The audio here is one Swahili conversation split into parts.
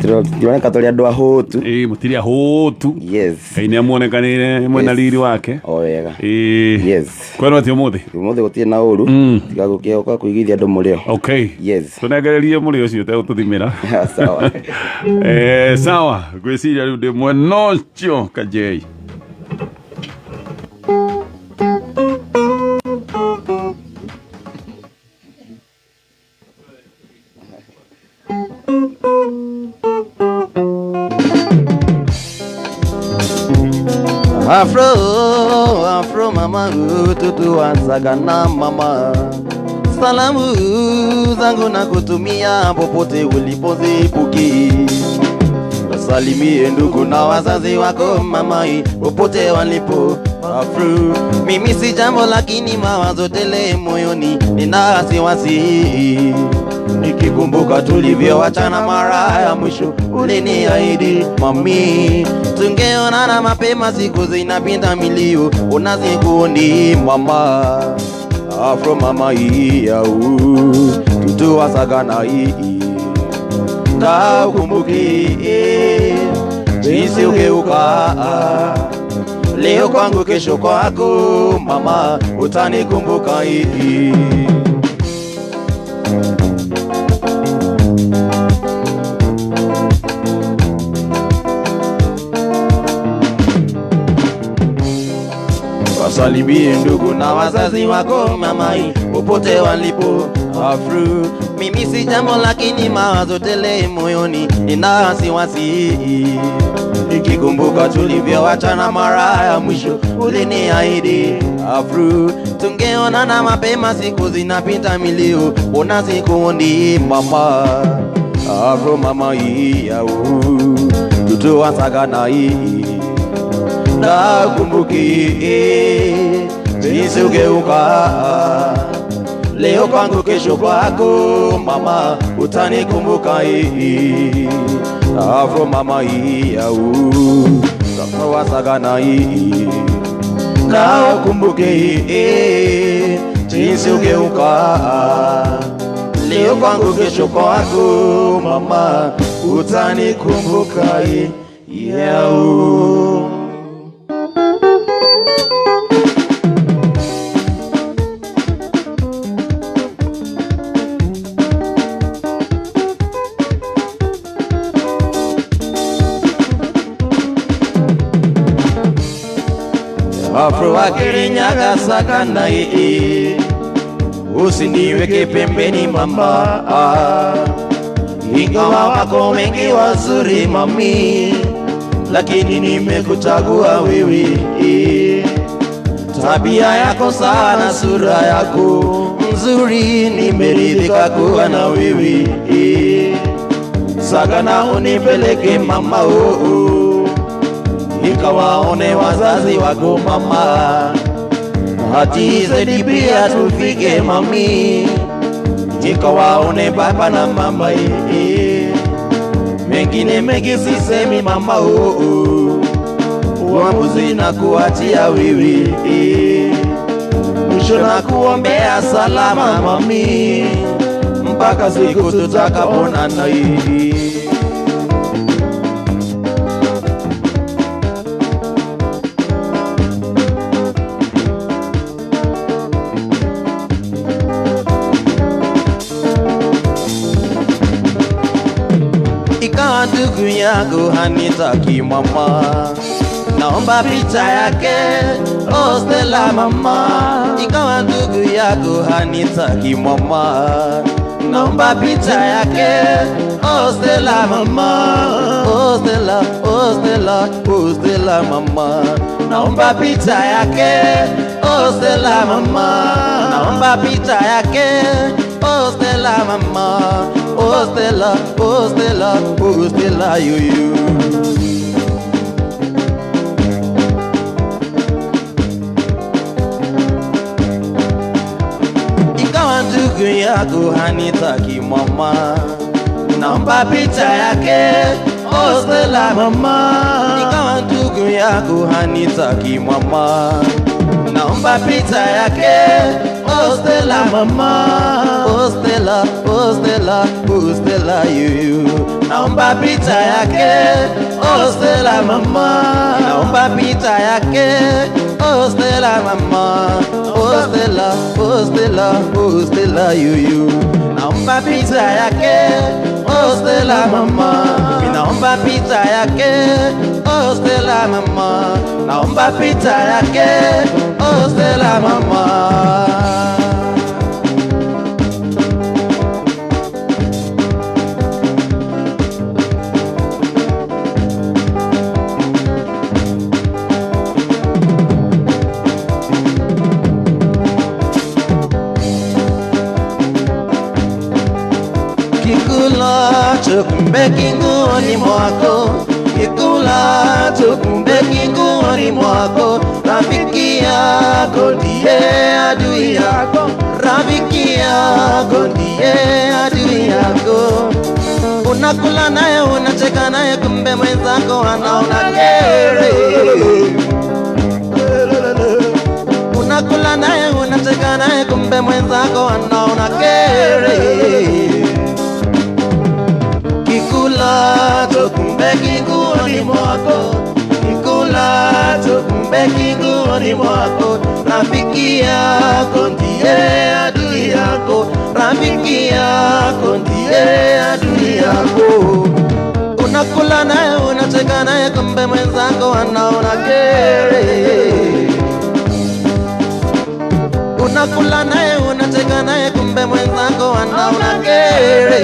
Tuliona katolia doa hotu. Mutiria hotu. Yes. Kaini amuonekanire mwena riri wake. Wega. Yes. Kwani wati umuthi? Umuthi gutie na uru. Tigagukioka kuigithia andu murio. Okay. Yes. Tunegererie murio ucio te ututhimira. Sawa. Sawa. Gwiciria riu ndi mwena ucio kajei. Afro mama tutu ansagana mama. Salamu zangu na kutumia popote ulipozipuki. Wasalimie ndugu na wazazi wako mama popote walipo. Afro mimi si jambo lakini mawazo tele moyoni nina wasiwasi. Nikikumbuka tulivyoachana mara ya mwisho uliniahidi mami tungeonana mapema siku zinapita milio unazikundi mama. Afro mama ya tutu wasagana na ukumbuki jinsi ugeuka leo kwangu kesho kwako mama utanikumbuka Wasalimie ndugu na wazazi wako mamai popote walipo. Afro mimi si jambo lakini mawazo tele moyoni nina wasiwasi. Nikikumbuka tulivyoachana mara ya mwisho uliniahidi Afro tungeonana mapema siku zinapita milio unazikundi mama. Afro mama ya tutu wasagana na kumbuki jinsi ugeuka leo kwangu kesho kwako mama utanikumbuka Afro mama ya tutu wasagana na kumbuki jinsi ugeuka leo kwangu kesho kwako mama utanikumbuka Afro wakirinyaga sakana usiniweke pembeni mama. Ingawa wako wengi wazuri mami, lakini nimekuchagua wewe. Tabia yako sana, sura yako nzuri, nimeridhika kuwa na wewe. Sagana unipeleke mama nikawaone wazazi wako mama. Hati zaidi pia tufike mami, nikawaone baba na mama mengine mengi sisemi mama uamuzi na kuachia wewe. Mwisho na kuombea salama mami, mpaka siku tutakaponana Ikawa ndugu yako hanitaki mama, naomba picha yake Stella mama. Ikawa ndugu yako hanitaki mama, naomba picha yake Stella mama. Stella, Stella, Stella mama, naomba picha yake Stella mama. Naomba picha yake Stella mama. Stella, Stella, Stella, you. Ikawa ndugu yako hanitaki mama, naomba picha yake Stella mama. Ikawa ndugu yako hanitaki mama, naomba picha yake oh Stella mama, oh Stella, oh Stella, oh Stella you. Naomba picha yake, oh Stella mama, naomba picha yake, oh Stella mama, oh Stella, oh Stella, oh Stella you. Naomba picha yake, oh Stella mama, naomba picha yake, oh Stella mama, naomba picha yake, oh Stella mama. Kikulacho kumbe kinguoni mwako, kikulacho kumbe kinguoni mwako. Rafiki yako ndiye adui yako, rafiki yako ndiye adui yako. Unakula naye unacheka naye kumbe mwenzako anaona kere. Unakula naye unacheka naye kumbe mwenzako anaona kere. Kikulacho kumbe kinguoni mwako, kikulacho kumbe kinguoni mwako. Rafiki yako ndiye adui yako, rafiki yako ndiye adui yako. Unakula naye unacheka naye kumbe mwenzako anaona kere. Unakula naye unacheka naye kumbe mwenzako anaona kere.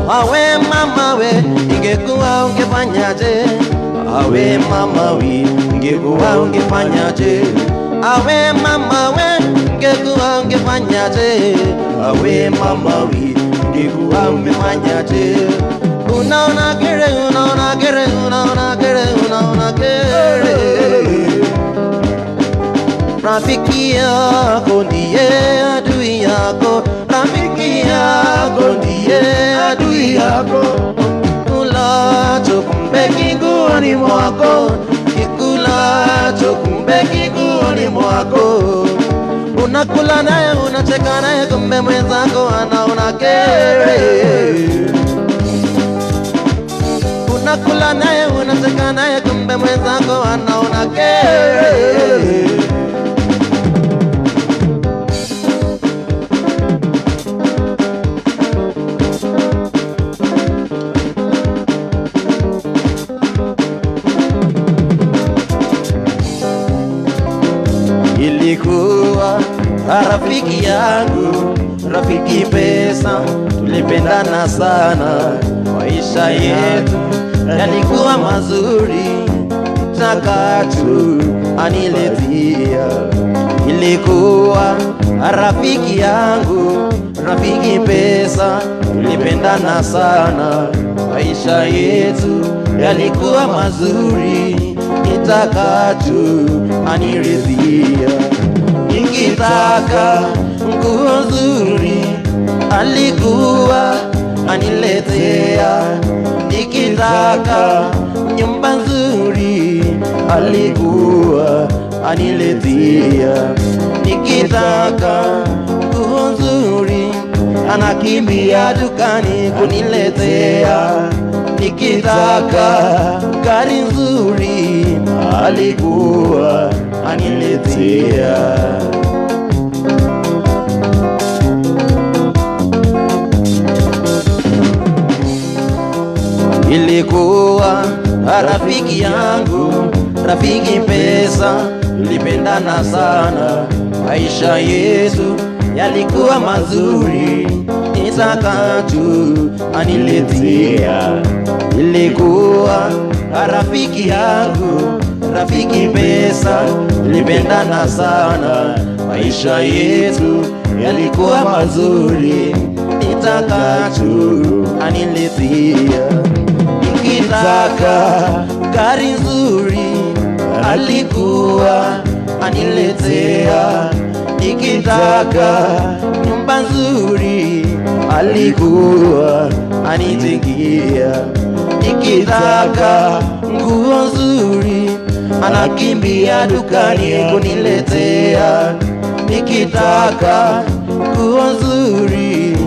Awe mama we, ingekuwa ungefanyaje? Awe mama we, ingekuwa ungefanyaje? Awe mama we, ingekuwa ungefanyaje? Awe mama we, ingekuwa ungefanyaje? Unaona kere, unaona kere, unaona kere, unaona kere. Rafiki yako ndiye adui yako, rafiki yako ndiye adui yako. Kikulacho kumbe kinguoni mwako, kikulacho kumbe kinguoni mwako. Unakula naye unacheka naye kumbe mwenzako anaona kere. Unakula naye unacheka naye kumbe mwenzako anaona kere. Ilikuwa rafiki yangu, rafiki pesa, tulipendana sana. Maisha yetu yalikuwa mazuri, takatu aniletia. Ilikuwa rafiki yangu, rafiki pesa, tulipendana sana. Maisha yetu yalikuwa mazuri, takatu aniridhia. Nikitaka nguo nzuri alikuwa aniletea, nikitaka nyumba nzuri alikuwa aniletea, nikitaka nguo nzuri anakimbia dukani kuniletea, nikitaka gari nzuri alikuwa aniletea. Ilikuwa rafiki yangu, rafiki pesa, tulipendana sana. Maisha yetu yalikuwa mazuri, takatu aniletea. Ilikuwa rafiki yangu, rafiki pesa, tulipendana sana. Maisha yetu yalikuwa mazuri, takatu aniletea. Nikitaka gari nzuri alikuwa aniletea, nikitaka nyumba nzuri alikuwa anijengea, nikitaka nguo nzuri anakimbia dukani kuniletea, nikitaka nguo nzuri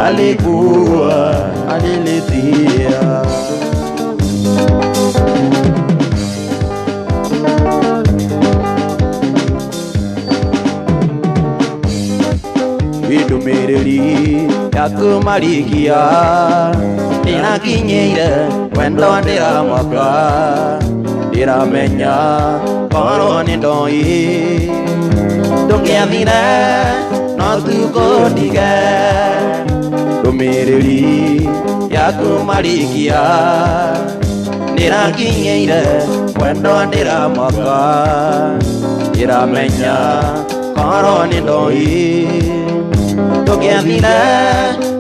alikuwa aniletea. Idumiriri yakumarikia ninakinyeire wendo ndiramwaka, ndiramenya korwo nindoi ndungiathire no tukundige. Ndumiriri yakumarikia ninakinyeire wendo ndiramwaka, ndiramenya korwo nindoi ndungiathire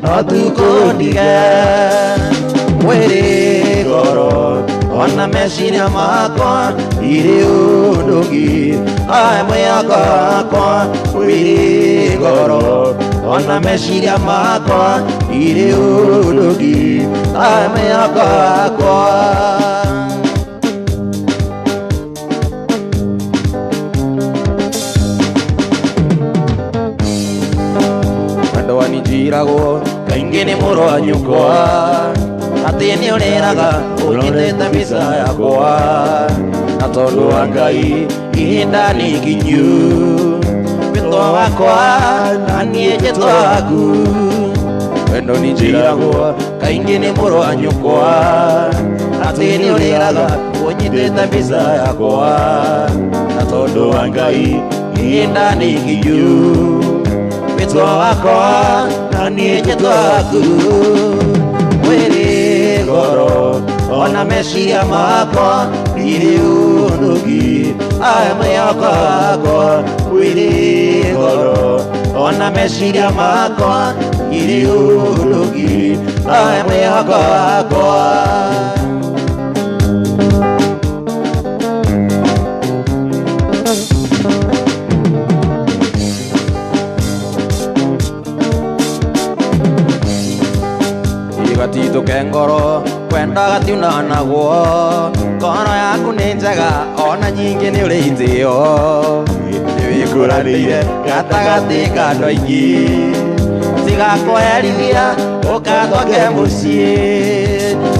no tukundige. Wĩrĩ ngoro ona meciria makwa irĩ ũndũgi mwĩhoko wakwa. Wĩrĩ ngoro ona meciria makwa irĩ ũndũgi mwĩhoko wakwa. Wendo wanjiragwo kaingĩ nĩ mũrũ wa nyũkwa, atĩ nĩ ũrĩraga ũnyitĩte mbica yakwa, na tondũ wa Ngai ihinda nĩ ikinyu, wĩtwa wakwa na niĩ njĩtwa waku. Wendo nĩ njĩragwo kaingĩ nĩ mũrũ wa nyũkwa, atĩ nĩ ũrĩraga ũnyitĩte mbica yakwa, na tondũ wa Ngai ihinda nĩ ikinyu, wĩtwa wakwa na niĩ njĩtwa waku. Wĩrĩ ngoro ona meciria makwa irĩ ũndũgi mwĩhoko wakwa. Wĩrĩ ngoro ona meciria makwa irĩ ũndũgi mwĩhoko wakwa. Gatituke ngoro kwenda gatiunanagwo, ngoro yaku nĩ njega ona nyingĩ nĩ ũrĩ itĩo, nĩwĩkũranĩire gatagatĩ ka andũ aingĩ, tiga kũherithia ũkatwake mũciĩ.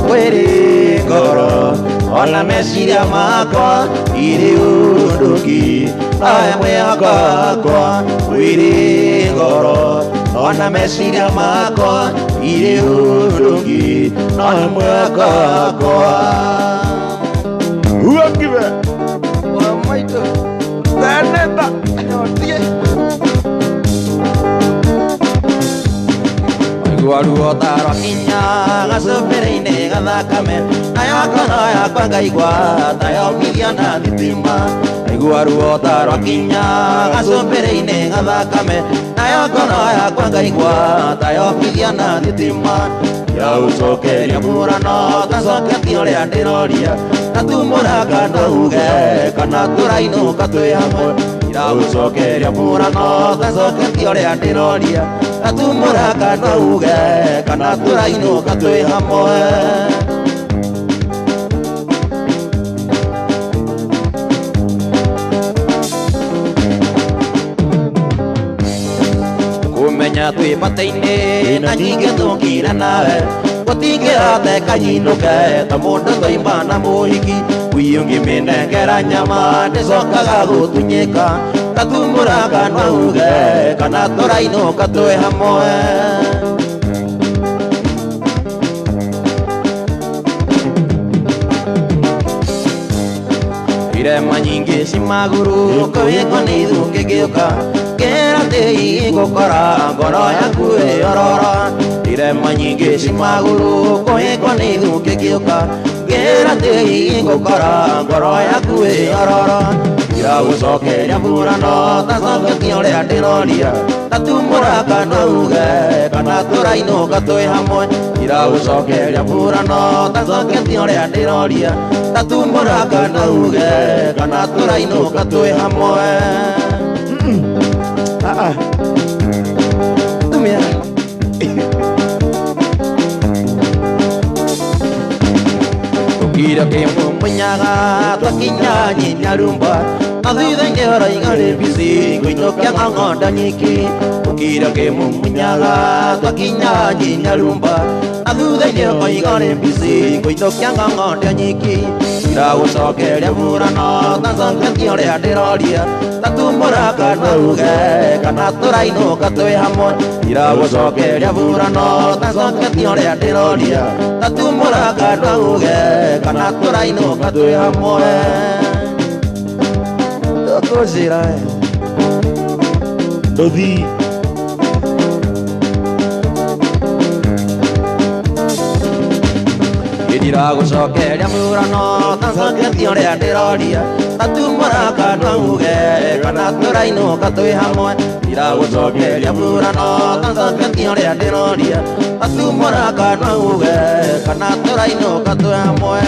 Wĩrĩ ngoro ona meciria makwa irĩ ũndũgi mwĩhoko wakwa. Wĩrĩ ngoro ona meciria makwa irĩ ũndũgi mwĩhoko wakwa. Uakive wamaito theneta nyotie aigua ruo ta rwa kinya gacũmbĩrĩ-inĩ gathakame, nayo ngoro yakwa ngaigua ta yomithio na thitima. Aigua ruo ta rwa kinya gacũmbĩrĩ-inĩ gathakame, nayo ngoro yakwa ngaigua ta yomithio na thitima. Yaũcokeria mũrano tacoketie ũrĩa ndĩroria, na tumũranga ndauge kana tũrainũka twĩ hamwe. Yaũcokeria mũrano tacoketie ũrĩa ndĩroria, na tumũranga ndauge kana tũrainũka twĩ hamwe. Kumenya twĩ bata-inĩ na nyingĩ tũngire nawe, gũtingĩrate kanyinũke ta mũndũ twaima na mũhiki. Wĩ ũngĩmĩnengera nyama ndĩcokaga gũtunyĩka, na tumũranga ndauge kana tũrainũka twĩ hamwe. Irema nyingĩ cimaguru kũhĩngwo nĩ ithũngĩ ngĩũka, ngĩra tĩi ngũkora ngoro yaku ĩororo. Irema nyingĩ cimaguru kũhĩngwo nĩ ithũngĩ ngĩũka, ngĩra tĩi ngũkora ngoro yaku ĩororo. iragucokeria burano tacoketia uria ndiroria tatumũraka no uge kana tũrainũka twĩ hamwe iragucokeria burano tacoketia uria ndiroria tatumũraka no uge kana tũrainũka twĩ hamwe tumia tukira kĩmũmunyaga twakinya Nyarumba nathithainĩ ũraigare bisi ngũinũkia ng'ong'onda nyiki tukira kĩmũmunyaga twakinya Nyarumba nathuthainĩ ũraigare bisi ngũinũkia ng'ong'onda nyiki iragũcokeria burano tacoketia ũrĩa ndĩroria tatumũraka no uge kana tũrainũka twĩ hamwe iragũcokeria burano tacoketia ũrĩa ndĩroria tatumũraka no uge kana tũrainũka twĩ hamwe tũkũcira ndũthi iragũcokeria burano tacoketia ũrĩa ndĩroria tatumũraka no uge kana tũrainũka twĩ hamwe iragũcokeria burano tacoketia ũrĩa ndĩroria tatumũraka no uge kana tũrainũka twĩ hamwe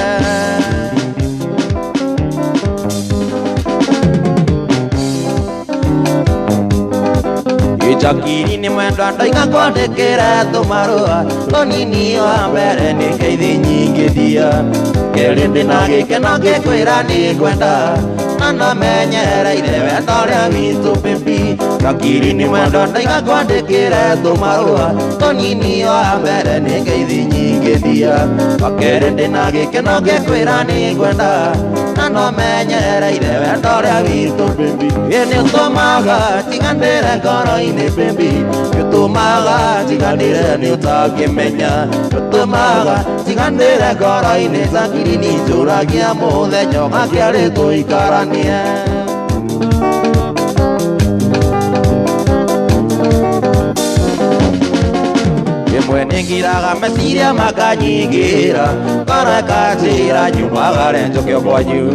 Ijakiri ni mwendwa ndaiga kwandĩkĩra tũmarũa tũnini wa mbere nĩ ngeithi nyingĩ thia kerĩ ndĩna gĩkeno ngĩkwĩra nĩ ngwenda na namenyereire wendo ũrĩa witũ baby Ijakiri ni mwendwa ndaiga kwandĩkĩra tũmarũa tũnini wa mbere nĩ ngeithi nyingĩ thia kerĩ ndĩna gĩkeno ngĩkwĩra nĩ ngwenda na namenyereire wendo ũrĩa witũ baby nĩ ũtũmaga tiganĩre ngoro-inĩ baby nĩũtũmaga tiganĩre nĩ ũtakĩmenya nĩũtũmaga tiganĩre ngoro-inĩ Ijakiri nĩ njũragia mũthenya ũgakĩarĩ tũikaranie rĩmwe nĩngiraga meciria makanyingĩra ngoreka njĩra nyumagare njũke o kwanyu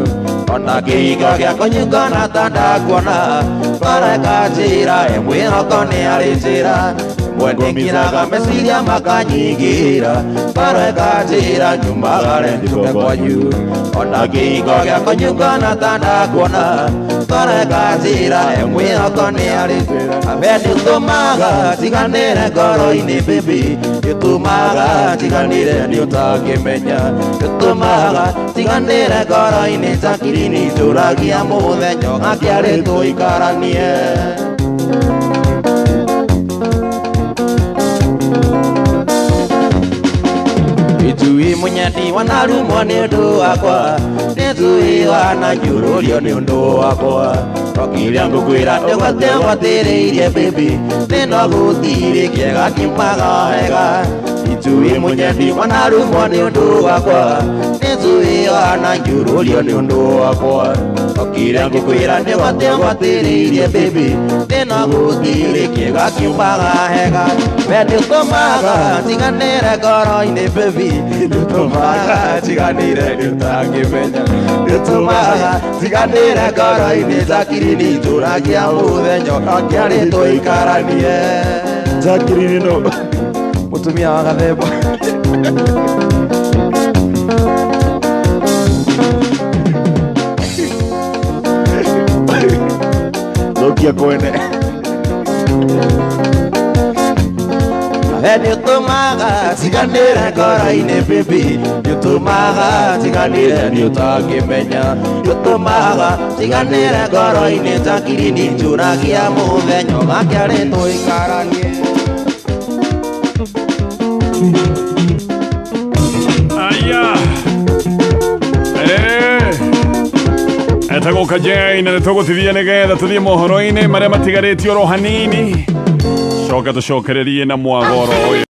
ona kĩhingo gĩa kũnyingana ta ndakuona ngoreka njĩra mwĩhoko nĩ harĩ njĩra rĩmwe nĩngiraga meciria makanyingĩra ngoreka njĩra nyumagare njũke kwanyu ona kĩhingo gĩa kũnyingana ta ndakuona ngoreka njĩra mwĩhoko nĩ harĩ njĩra we nĩũtũmaga tiganĩre ngoro-inĩ baby nĩũtũmaga tiganĩre nĩ ũtakĩmenya nĩũtũmaga tiganĩre ngoro-inĩ Ijakiri nĩ njũragia mũthenya ũgakĩarĩ tũikaranie Itui munyandi wanarumwo nĩ ũndũ wakwa nĩtui wananyũrũrio nĩ ũndũ wakwa tokĩrĩa ngũkwĩra ndũgwatĩrĩirie baby nĩno gũtirĩ kĩega kiumaga wega Itui munyandi wanarumwo nĩ ũndũ wakwa nĩtui wananyũrũrio nĩ ũndũ wakwa tokĩrĩa ngũkwĩra ndũgwatĩrĩirie baby nĩno gũtirĩ kĩega kiumaga wega we nĩũtũmaga tiganĩre ngoro-inĩ baby nĩũtũmaga tiganĩre nĩ ũtakĩmenya nĩũtũmaga tiganĩre ngoro-inĩ Ijakiri nĩ njũragia mũthenya ũgakĩarĩ tũikaranie Ijakiri nĩ mũtumia wa gathemba thũkia kwene nĩũtũmaga tiganĩre ngoro-inĩ baby nĩũtũmaga tiganĩre nĩ ũtakĩmenya nĩũtũmaga tiganĩre ngoro-inĩ Ijakiri nĩ njũragia mũthenya ũgakĩarĩ tũikaranie aya etagũka Jane na nĩtũgũtithia nĩgetha tũthiĩ mohoro-inĩ marĩa matigarĩtie oro hanini coka tũcokererie na mwagoro ũyũ